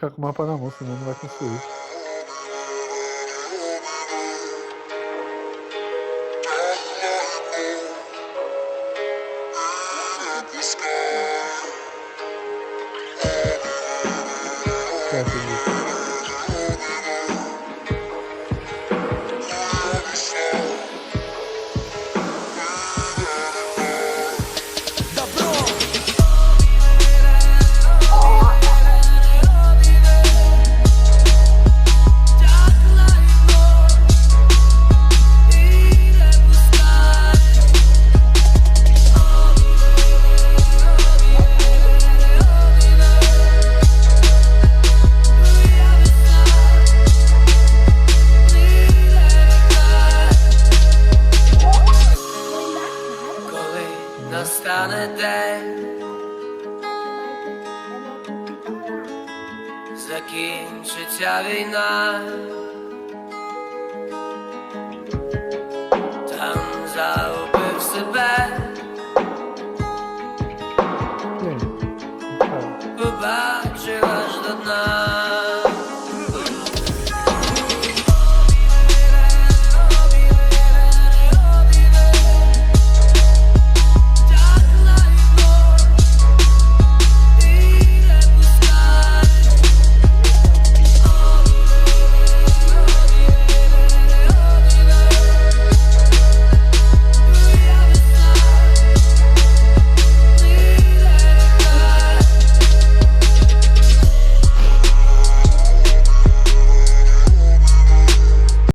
ficar com o mapa na mão, senão não vai construir. Esquece disso. Настане день, закінчиться війна, там загубив себе.